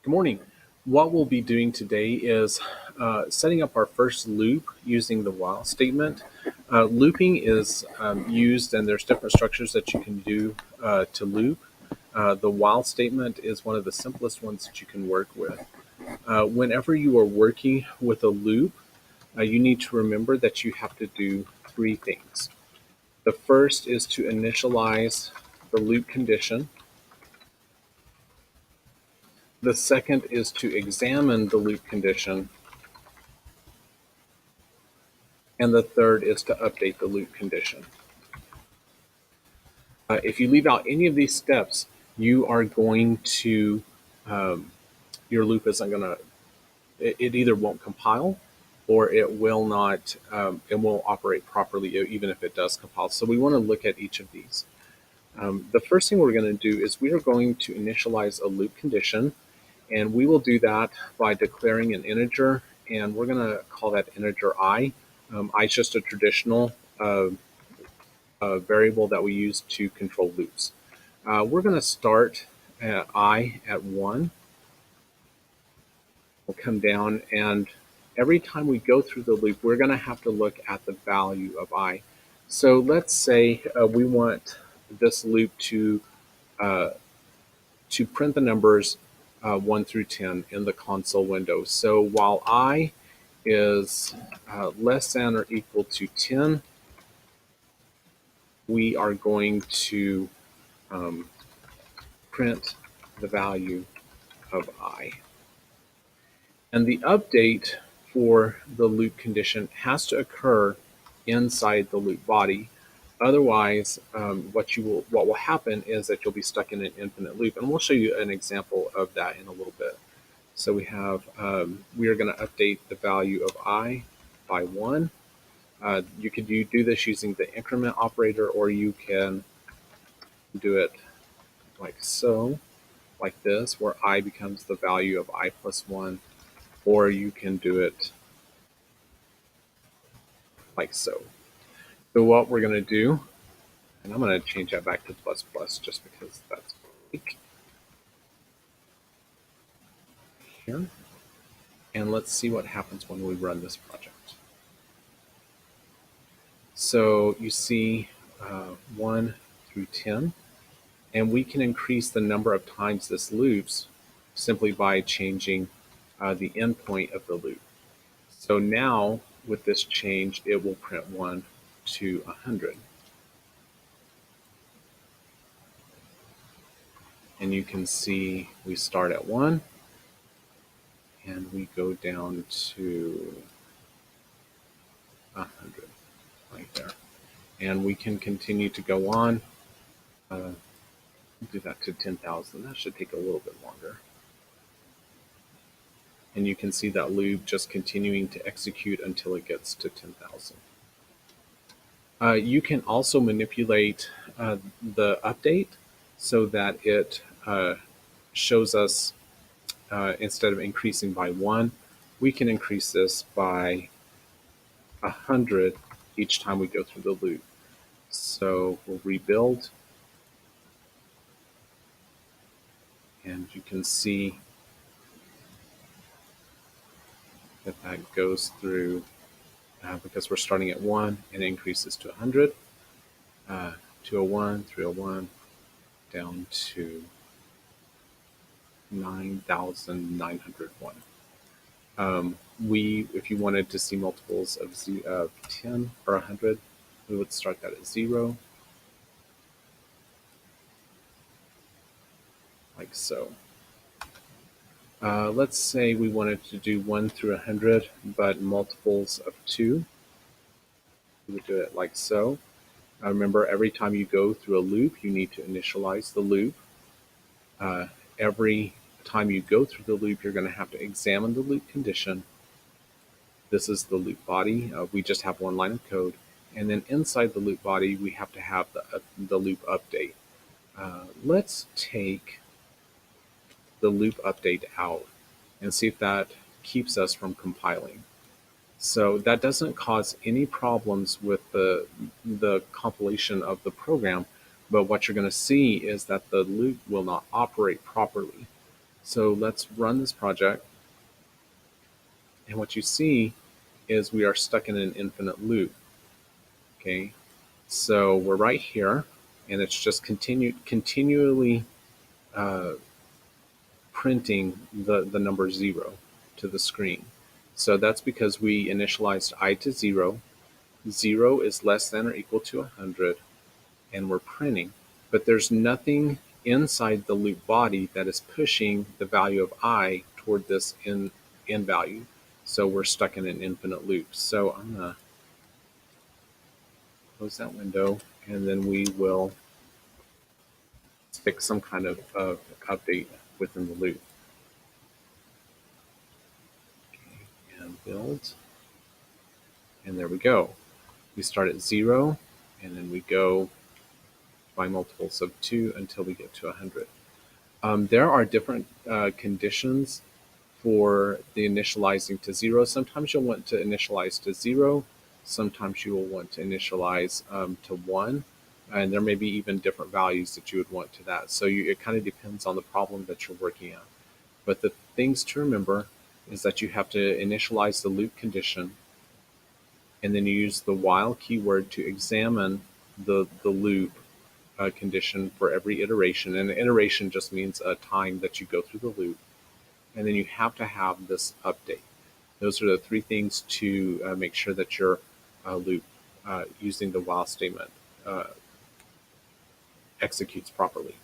Good morning. What we'll be doing today is setting up our first loop using the while statement. Looping is used, and there's different structures that you can do to loop. The while statement is one of the simplest ones that you can work with. Whenever you are working with a loop, you need to remember that you have to do three things. The first is to initialize the loop condition. The second is to examine the loop condition. And the third is to update the loop condition. If you leave out any of these steps, you are going to, your loop isn't going to, it either won't compile or it will not, it won't operate properly even if it does compile. So we want to look at each of these. The first thing we're going to do is we are going to initialize a loop condition, and we will do that by declaring an integer, and we're going to call that integer I. I is just a traditional variable that we use to control loops. We're going to start at I at 1. We'll come down, and every time we go through the loop, we're going to have to look at the value of I. So let's say we want this loop to print the numbers 1 through 10 in the console window. So while I is less than or equal to 10, we are going to print the value of I. And the update for the loop condition has to occur inside the loop body. Otherwise, what will happen is that you'll be stuck in an infinite loop. And we'll show you an example of that in a little bit. So we have, we are going to update the value of I by 1. You could do this using the increment operator, or you can do it like so, like this, where I becomes the value of I plus 1, or you can do it like so. So what we're going to do, and I'm going to change that back to plus plus just because that's quick. Here. And let's see what happens when we run this project. So you see 1 through 10, and we can increase the number of times this loops simply by changing the endpoint of the loop. So now with this change, it will print 1 to 100. And you can see we start at 1 and we go down to 100 right there. And we can continue to go on. Do that to 10,000. That should take a little bit longer. And you can see that loop just continuing to execute until it gets to 10,000. You can also manipulate the update so that it shows us, instead of increasing by 1, we can increase this by 100 each time we go through the loop. So we'll rebuild, and you can see that goes through, because we're starting at 1 and increases to 100, 201, 301, down to 9,901. If you wanted to see multiples of 10 or 100, we would start that at 0, like so. Let's say we wanted to do 1 through 100, but multiples of 2. We would do it like so. Remember, every time you go through a loop, you need to initialize the loop. Every time you go through the loop, you're going to have to examine the loop condition. This is the loop body. We just have one line of code. And then inside the loop body, we have to have the loop update. Let's take the loop update out and see if that keeps us from compiling. So that doesn't cause any problems with the compilation of the program, but what you're going to see is that the loop will not operate properly. So let's run this project. And what you see is we are stuck in an infinite loop. Okay, so we're right here, and it's just continually uh, printing the number 0 to the screen. So that's because we initialized I to 0. 0 is less than or equal to 100, and we're printing. But there's nothing inside the loop body that is pushing the value of I toward this in value. So we're stuck in an infinite loop. So I'm going to close that window, and then we will stick some kind of update within the loop. Okay, and build. And there we go. We start at 0, and then we go by multiples of 2 until we get to 100. There are different conditions for the initializing to 0. Sometimes you'll want to initialize to 0. Sometimes you will want to initialize to 1. And there may be even different values that you would want to that. So it kind of depends on the problem that you're working on. But the things to remember is that you have to initialize the loop condition, and then you use the while keyword to examine the loop condition for every iteration. And an iteration just means a time that you go through the loop. And then you have to have this update. Those are the three things to make sure that your loop using the while statement executes properly.